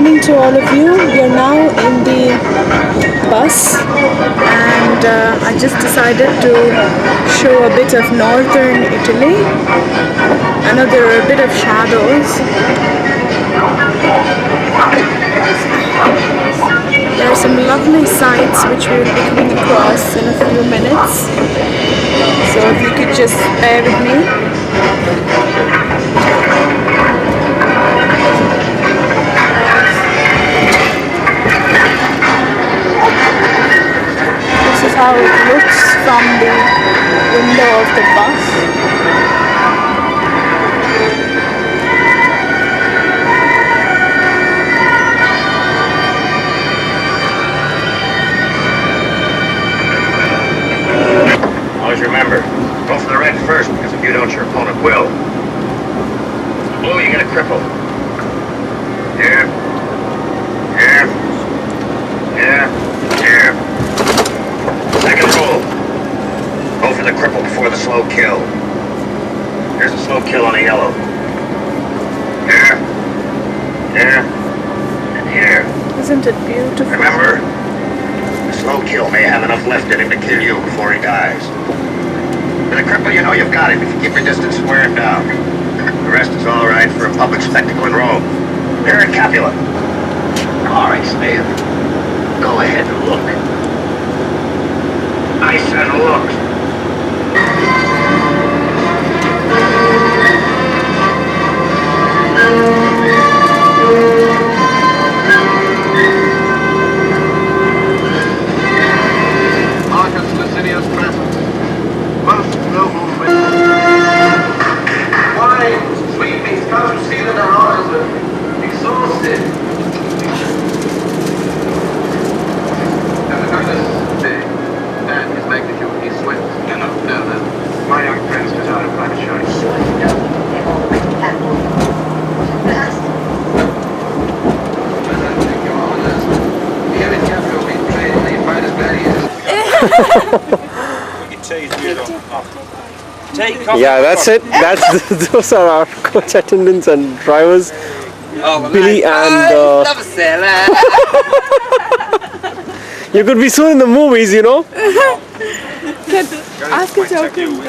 morning to all of you. We are now in the bus and I just decided to show a bit of northern Italy. I know there are a bit of shadows. There are some lovely sights which we will be coming across in a few minutes. So if you could just bear with me. This is how it looks from the window of the bus. Always remember, go for the red first, because if you don't, your opponent will. Blue, you get a cripple. Yeah. Second rule. Go for the cripple before the slow kill. Here's a slow kill on a yellow. Here. And here. Isn't it beautiful? Remember, the slow kill may have enough left in him to kill you before he dies. For the cripple, you know you've got him if you keep your distance and wear him down. The rest is all right for a public spectacle in Rome. Here at Capua. All right, Smith. Go ahead and look. I said look. Marcus Licinius present. Most noble witness. Why sweepings come to see that our honors are exhausted. And the goodness big. And his magnitude, he swims. No. My young friends desire private showing. Here in Capua we train the finest gladiators. Yeah, that's it. Those are our coach attendants and drivers, Billy and. You could be soon in the movies, you know. Ask a token.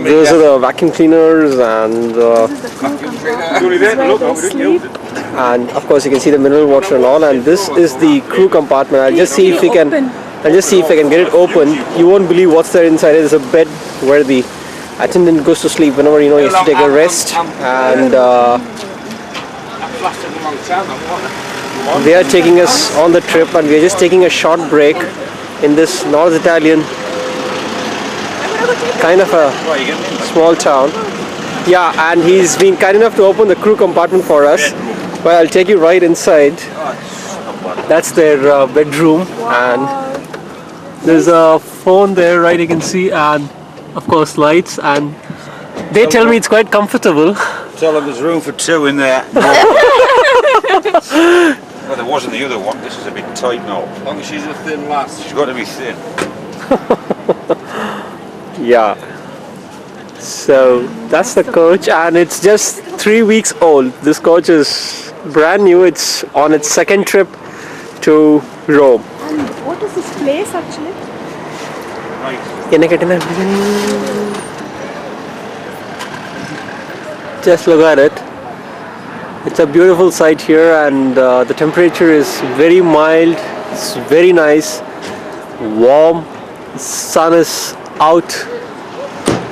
Those are the vacuum cleaners and of course you can see the mineral water and all. And this is the crew compartment. I'll just see if I can get it open. You won't believe what's there inside. There's a bed where the attendant goes to sleep whenever he has to take a rest, and they are taking us on the trip, and we are just taking a short break in this North Italian kind of a small town. Yeah, and he's been kind enough to open the crew compartment for us. Well, I'll take you right inside. That's their bedroom, and there's a phone there, right, you can see, and of course lights, and they tell me it's quite comfortable. Tell them there's room for two in there. Well, there was in the other one. This is a bit tight now. As long as she's a thin lass. She's got to be thin. Yeah. So that's the coach, and it's just 3 weeks old. This coach is brand new. It's on its second trip to Rome. And what is this place actually? Just look at it. It's a beautiful sight here, and the temperature is very mild. It's very nice, warm. The sun is out.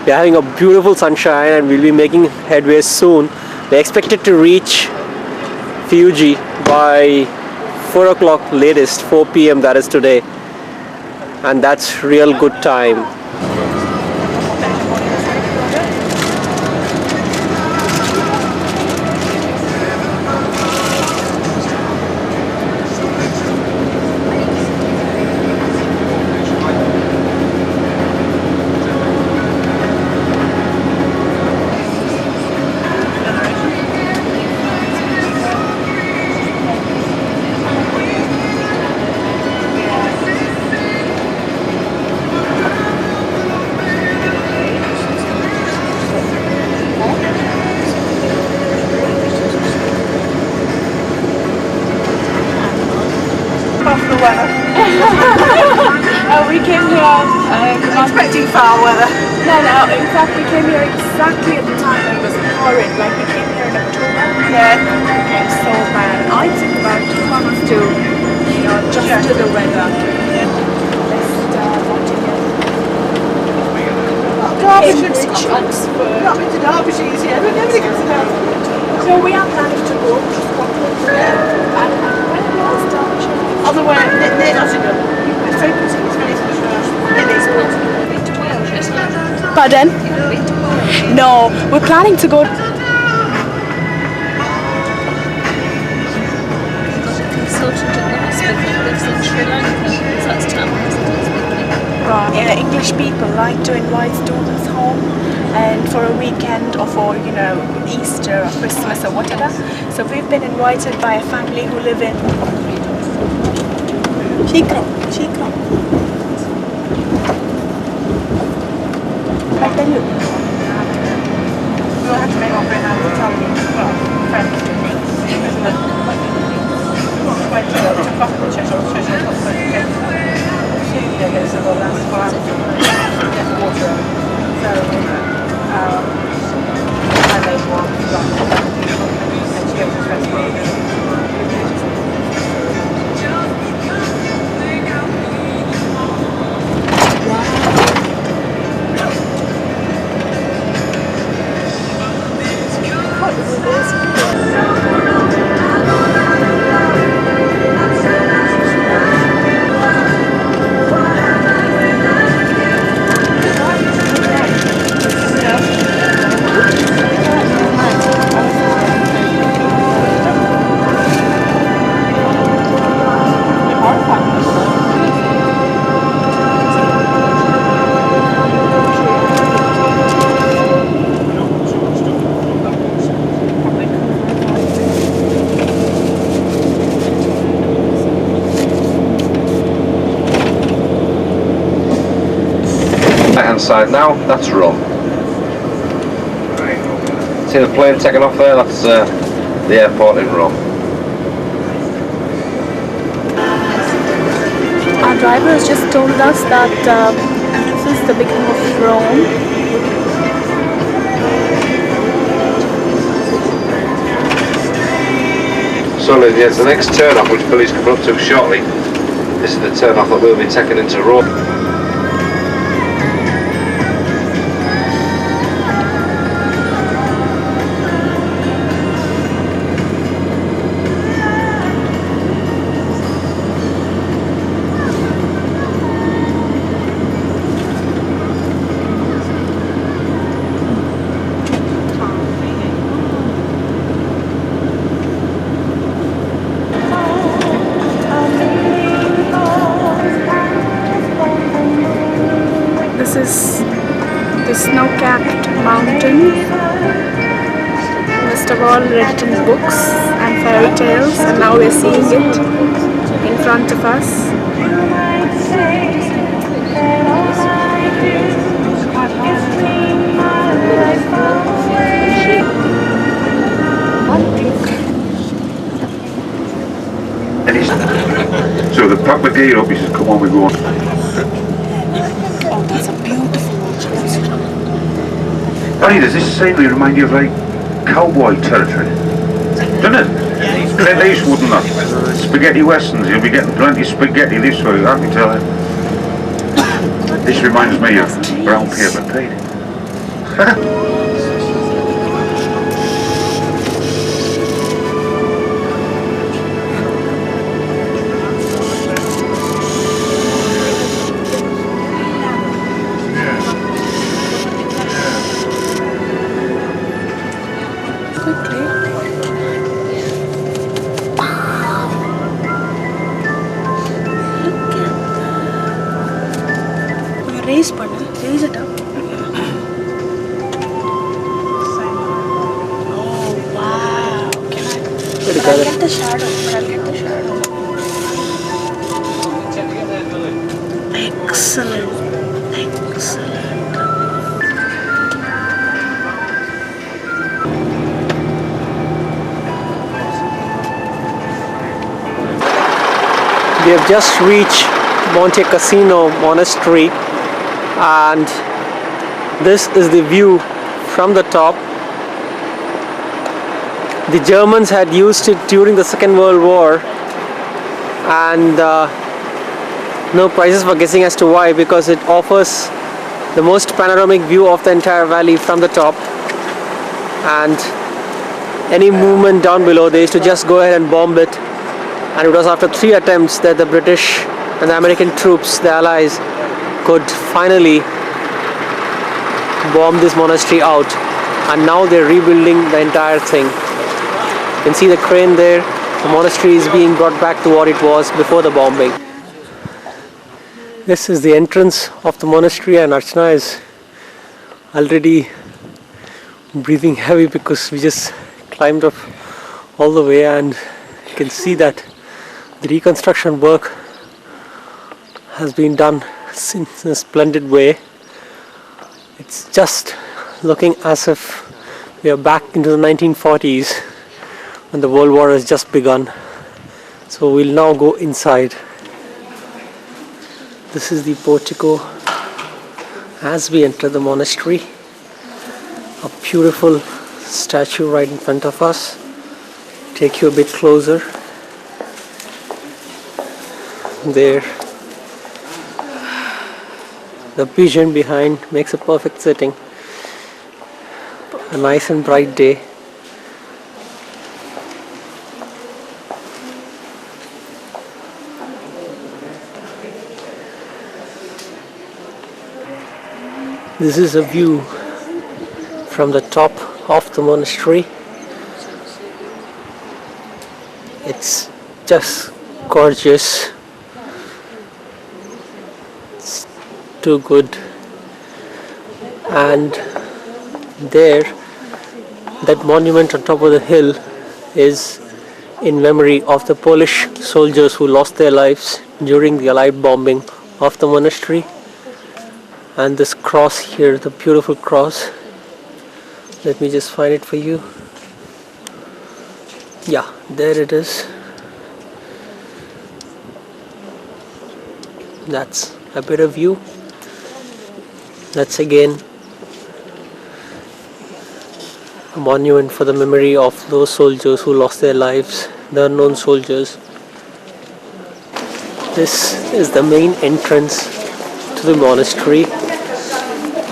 We're having a beautiful sunshine, and we'll be making headway soon. We're expected to reach Fiuggi by 4 o'clock latest, 4 p.m. that is today, and that's real good time. weather. We came here expecting foul weather. No, in fact we came here exactly at the time when it was horrid. Like we came here in October. Yeah. It became so bad. I took about 2 months to, adjust to the weather. Derbyshire, Scotland. Not been to Derbyshire yet, but nobody goes to Derbyshire. So we are planning to go to Scotland. Yeah. And when was Derbyshire? On the way, near Nottingham. It's very pretty, it's very special. Pardon? No, we're planning to go. Consultant at the hospital who lives in Sri Lanka, so that's Tamil. English people like to invite students home and for a weekend or for Easter or Christmas or whatever. So we've been invited by a family who live in Chikram. I tell you. We'll have to make our friend out of town. Side now, that's Rome. See the plane taking off there? That's the airport in Rome. Our driver has just told us that this is the beginning of Rome. So yes, the next turn off, which Billy's coming up to shortly, this is the turn off that we'll be taking into Rome. This is the snow-capped mountain. Most of all written books and fairy tales, and now we're seeing it in front of us. So the packed the gear up, he says, come on, we're going. Oh, that's a beautiful one. Barry, does this scenery remind you of like cowboy territory? Doesn't it? Clint Eastwood and that. Spaghetti westerns, you'll be getting plenty of spaghetti this way, I can tell you. This reminds me of Brown Paper Pete. Raise it up. Oh wow! I'll get the shadow. Excellent. We have just reached Monte Cassino Monastery, and this is the view from the top. The Germans had used it during the Second World War, and no prizes for guessing as to why, because it offers the most panoramic view of the entire valley from the top, and any movement down below they used to just go ahead and bomb it. And it was after 3 attempts that the British and the American troops, the Allies, could finally bomb this monastery out, and now they're rebuilding the entire thing. You can see the crane there. The monastery is being brought back to what it was before the bombing. This is the entrance of the monastery, and Archana is already breathing heavy because we just climbed up all the way, and you can see that the reconstruction work has been done in a splendid way. It's just looking as if we are back into the 1940s when the World War has just begun. So we'll now go inside. This is the portico as we enter the monastery. A beautiful statue right in front of us. Take you a bit closer. There. The pigeon behind makes a perfect setting. A nice and bright day. This is a view from the top of the monastery. It's just gorgeous. It's too good. And there, that monument on top of the hill is in memory of the Polish soldiers who lost their lives during the Allied bombing of the monastery. And this cross here, the beautiful cross, let me just find it for you. Yeah, there it is. That's a better view. That's again a monument for the memory of those soldiers who lost their lives, the unknown soldiers. This is the main entrance to the monastery,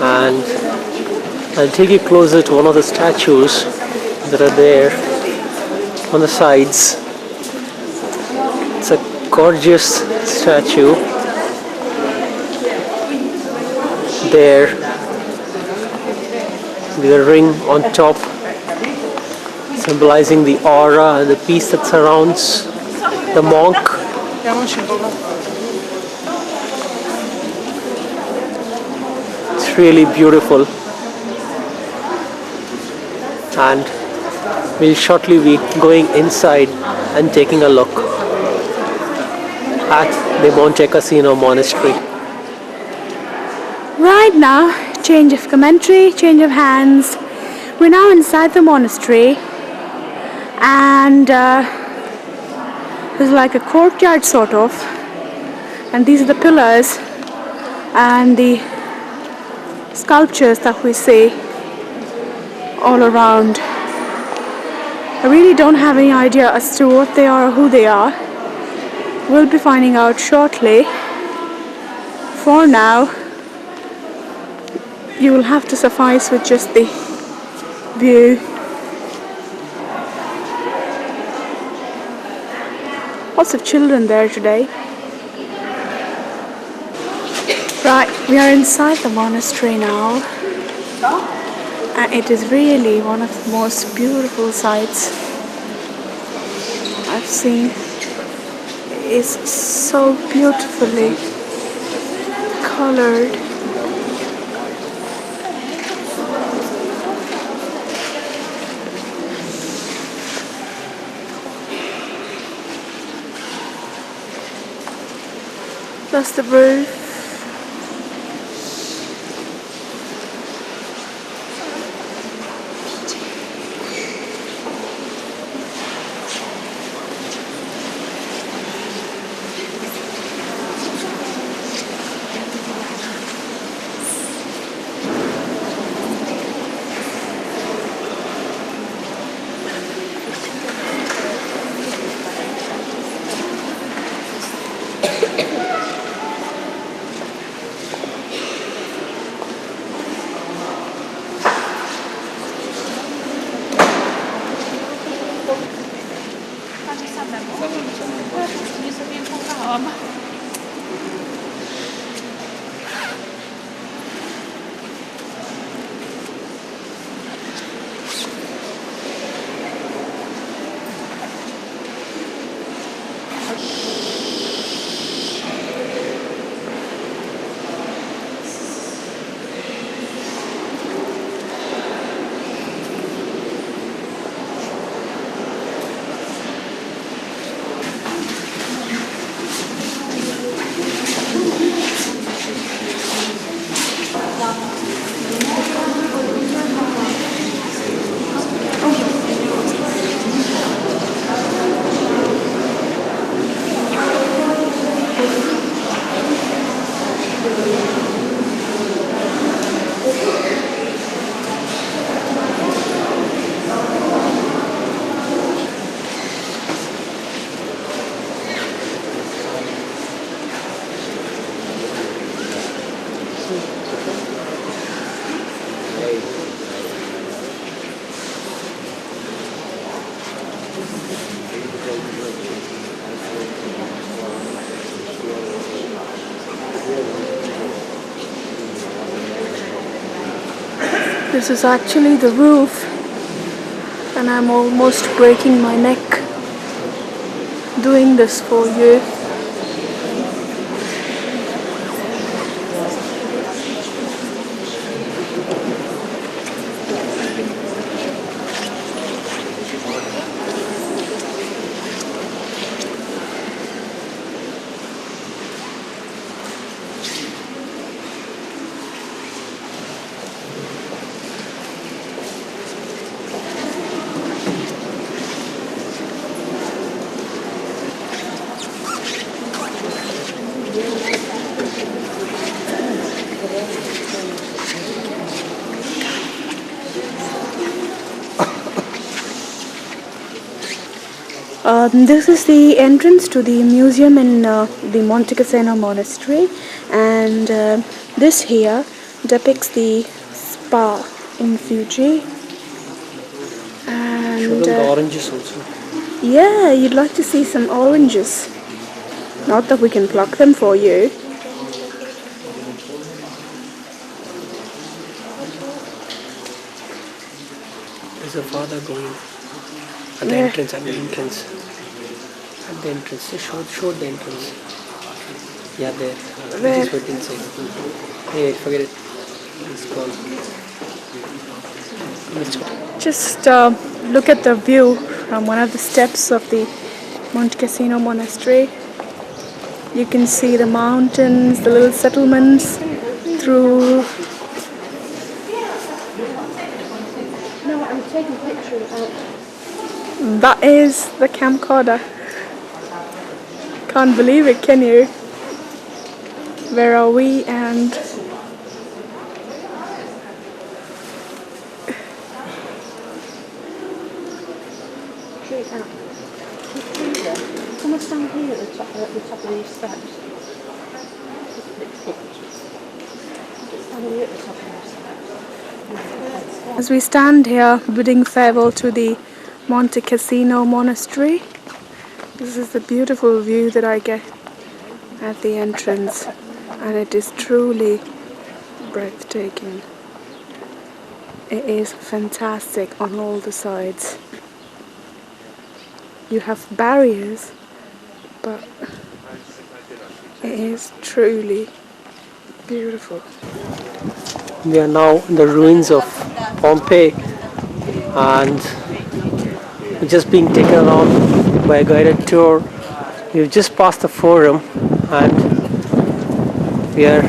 and I'll take you closer to one of the statues that are there on the sides. It's a gorgeous statue there with a ring on top symbolizing the aura and the peace that surrounds the monk. It's really beautiful, and we'll shortly be going inside and taking a look at the Monte Cassino Monastery. Right now, change of commentary, change of hands. We're now inside the monastery, and there's like a courtyard sort of, and these are the pillars and the sculptures that we see all around. I really don't have any idea as to what they are or who they are. We'll be finding out shortly. For now, you will have to suffice with just the view. Lots of children there today. Right, we are inside the monastery now, and it is really one of the most beautiful sights I've seen. It is so beautifully colored. That's the roof. Nie sobie płakałam. This is actually the roof, and I'm almost breaking my neck doing this for you. This is the entrance to the museum in the Monte Cassino monastery, and this here depicts the spa in Fiji. And Show them the oranges also. yeah, you'd like to see some oranges. Not that we can pluck them for you. There's a father going at the entrance, at the entrance. At the entrance. Show the entrance. Yeah, there. Where? Just wait inside. Hey, forget it. It's gone. Let's go. Just look at the view from one of the steps of the Monte Cassino monastery. You can see the mountains, the little settlements through. No, I'm taking a picture of that is the camcorder. Can't believe it, can you? Where are we? And Come and stand here at the top of these steps. Stand here at the top of these steps. as we stand here bidding farewell to the Monte Cassino monastery, this is the beautiful view that I get at the entrance, and it is truly breathtaking. It is fantastic on all the sides. You have barriers, but it is truly beautiful. We are now in the ruins of Pompeii, and we're just being taken around by a guided tour. We've just passed the forum, and we are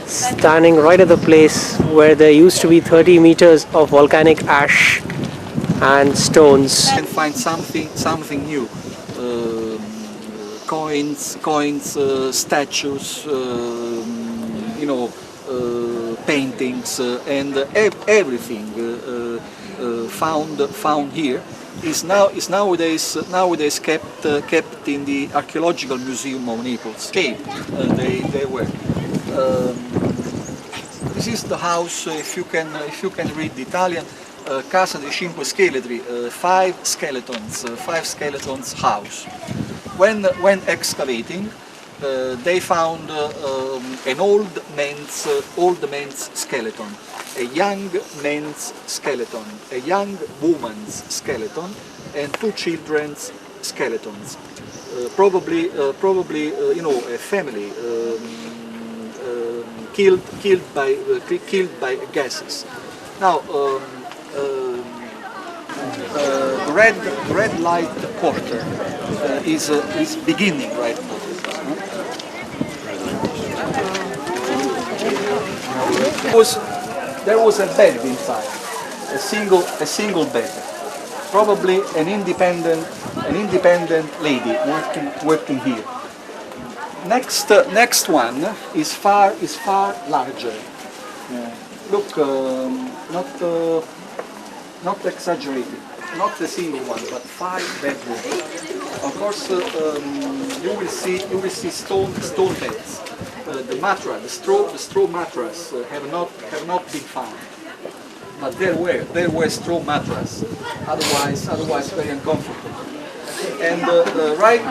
standing right at the place where there used to be 30 meters of volcanic ash and stones. And find something new. Coins, statues, paintings, and everything found here is nowadays kept in the Archaeological Museum of Naples. They were. This is the house. If you can read the Italian, Casa dei Cinque Scheletri, five skeletons house. When excavating, they found an old man's skeleton, a young man's skeleton, a young woman's skeleton, and two children's skeletons. Probably, you know, a family killed by gases. Now, the red light quarter is beginning right now. There was a bed inside, a single bed. Probably an independent lady working here. Next one is far larger. Look, not exaggerated, not a single one, but 5 bedrooms. Of course, you will see stone beds. The mattress, the straw mattress, have not been found. But there were straw mattress. Otherwise very uncomfortable. And right.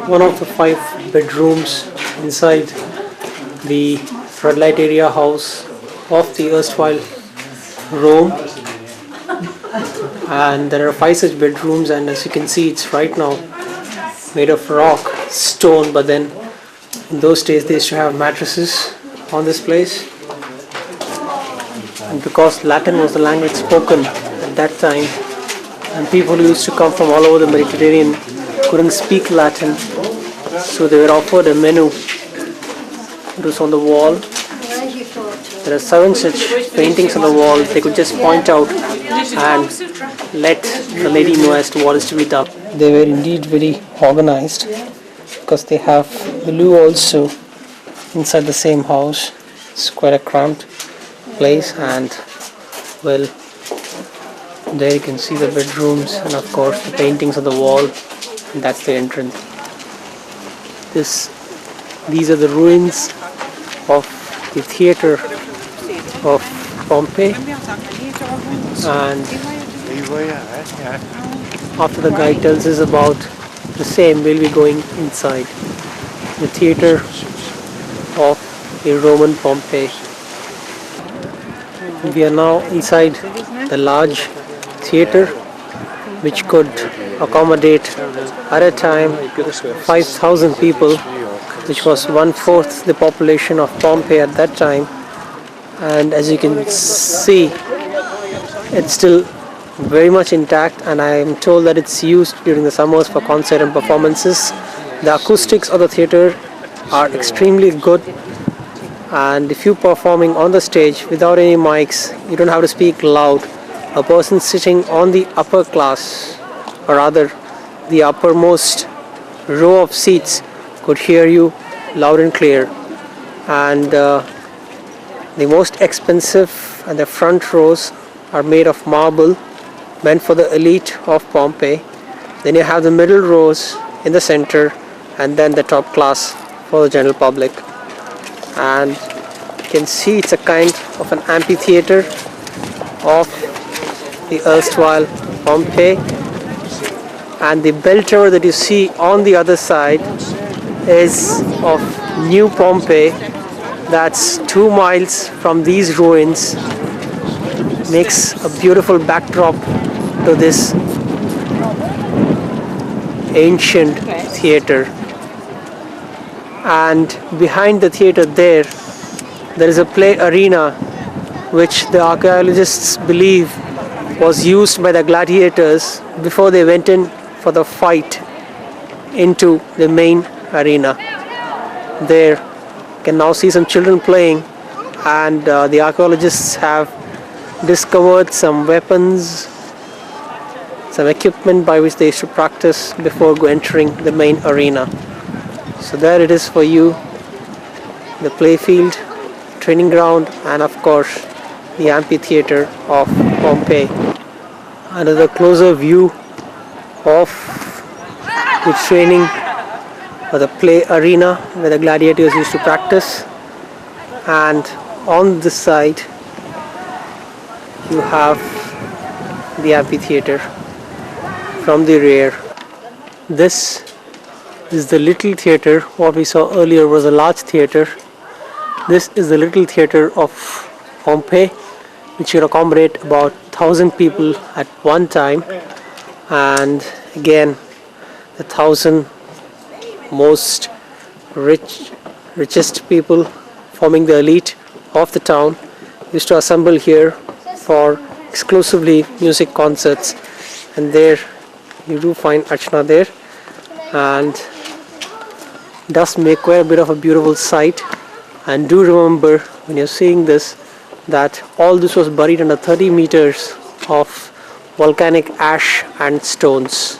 One of the 5 bedrooms inside the red light area house of the erstwhile Rome, and there are 5 such bedrooms, and as you can see, it's right now made of rock, stone, but then in those days they used to have mattresses on this place, and because Latin was the language spoken at that time, and people who used to come from all over the Mediterranean couldn't speak Latin, so they were offered a menu. It was on the wall. There are 7 such paintings on the wall. They could just point out and let the lady know as to what is to be done. They were indeed very organized, because they have the loo also inside the same house. It's quite a cramped place, and well, there you can see the bedrooms and of course the paintings on the wall, and that's the entrance. These are the ruins of the theatre of Pompeii, and after the guide tells us about the same, we'll be going inside the theatre of the Roman Pompeii. We are now inside the large theatre, which could accommodate at a time 5,000 people, which was 1/4 the population of Pompeii at that time. And as you can see, it's still very much intact, and I am told that it's used during the summers for concert and performances. The acoustics of the theatre are extremely good, and if you're performing on the stage without any mics, you don't have to speak loud. A person sitting on the upper class, or rather the uppermost row of seats, could hear you loud and clear. And the most expensive and the front rows are made of marble, meant for the elite of Pompeii. Then you have the middle rows in the center, and then the top class for the general public. And you can see it's a kind of an amphitheater of the erstwhile Pompeii. And the bell tower that you see on the other side is of New Pompeii. That's 2 miles from these ruins. Makes a beautiful backdrop to this ancient theater. And behind the theater there is a play arena, which the archaeologists believe was used by the gladiators before they went in for the fight into the main arena. There you can now see some children playing and the archaeologists have discovered some weapons, some equipment by which they used to practice before entering the main arena. So there it is for you, the playfield, training ground, and of course the amphitheater of Pompeii. Another closer view of the training or the play arena where the gladiators used to practice, and on this side you have the amphitheater from the rear. This is the little theater. What we saw earlier was a large theater. This is the little theater of Pompeii, which should accommodate about 1,000 people at one time, and again the 1,000 most richest people forming the elite of the town used to assemble here for exclusively music concerts. And there you do find Archana there, and does make quite a bit of a beautiful sight. And do remember when you're seeing this that all this was buried under 30 meters of volcanic ash and stones.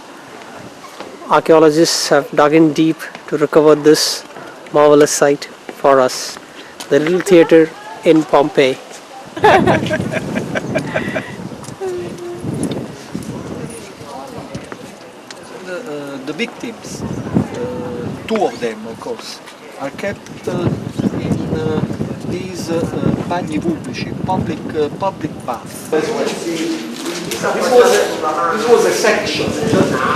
Archaeologists have dug in deep to recover this marvelous sight for us. The little theater in Pompeii. The victims, two of them of course, are kept in these bagni pubblici, public baths. This was a section,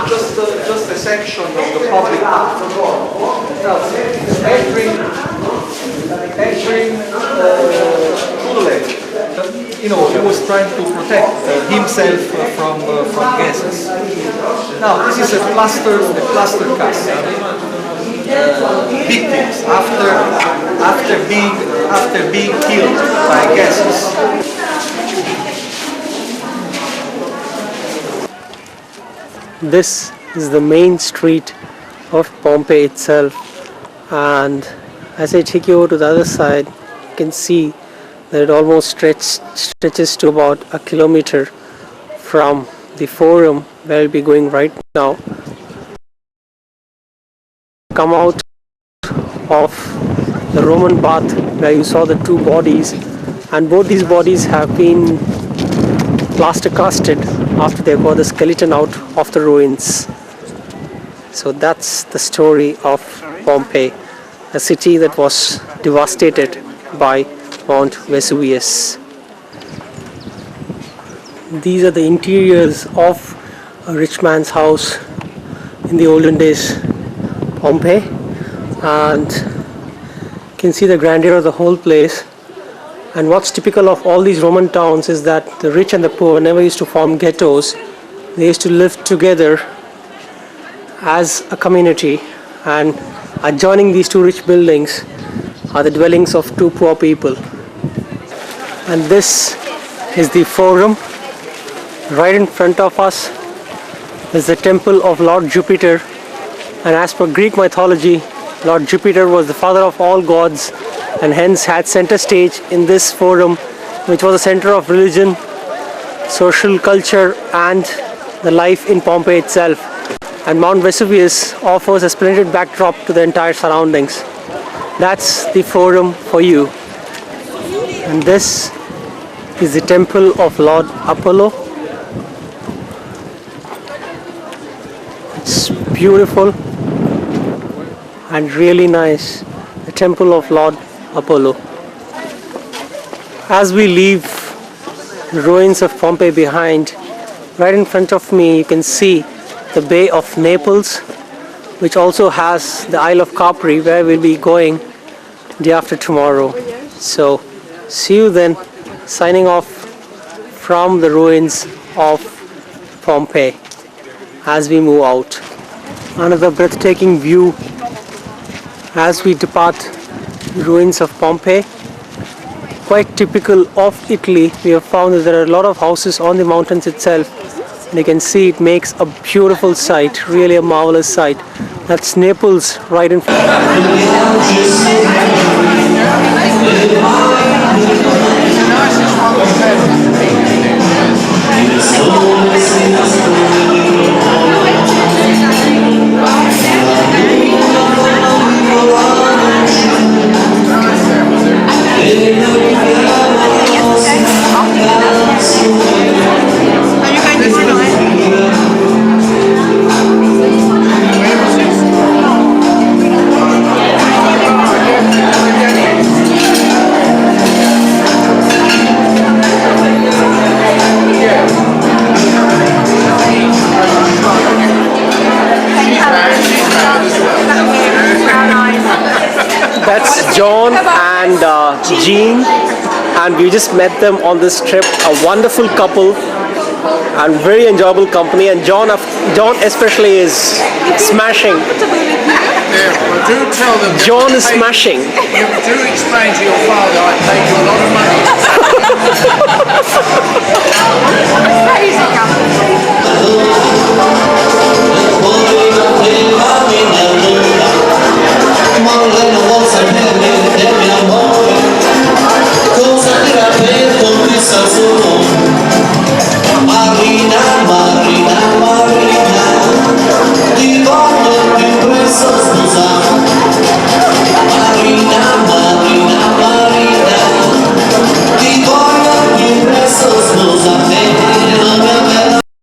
just a section of the public bath. Now, entering through the leg, he was trying to protect himself from gases. Now, this is a plaster cast. Victims after being killed by gases. This is the main street of Pompeii itself, and as I take you over to the other side, you can see that it almost stretches to about a kilometer from the forum where I'll be going right now. Come out of the Roman bath where you saw the two bodies, and both these bodies have been plaster casted after they got the skeleton out of the ruins. So that's the story of Pompeii, a city that was devastated by Mount Vesuvius. These are the interiors of a rich man's house in the olden days, Pompeii, and you can see the grandeur of the whole place. And what's typical of all these Roman towns is that the rich and the poor never used to form ghettos. They used to live together as a community, and adjoining these two rich buildings are the dwellings of two poor people. And this is the forum. Right in front of us is the temple of Lord Jupiter, and as per Greek mythology, Lord Jupiter was the father of all gods and hence had center stage in this forum, which was a center of religion, social culture, and the life in Pompeii itself. And Mount Vesuvius offers a splendid backdrop to the entire surroundings. That's the forum for you. And this is the temple of Lord Apollo. It's beautiful and really nice. The temple of Lord Apollo. As we leave the ruins of Pompeii behind, right in front of me you can see the Bay of Naples, which also has the Isle of Capri, where we'll be going day after tomorrow. So see you then, signing off from the ruins of Pompeii as we move out. Another breathtaking view as we depart the ruins of Pompeii. Quite typical of Italy, we have found that there are a lot of houses on the mountains itself, and you can see it makes a beautiful sight, really a marvelous sight. That's Naples right in front. Jean, and we just met them on this trip. A wonderful couple and very enjoyable company. And John especially is smashing. Yeah, well, do tell them. John is smashing. You do explain to your father I paid you a lot of money. Crazy couple. Marina, Marina, ti voglio più presto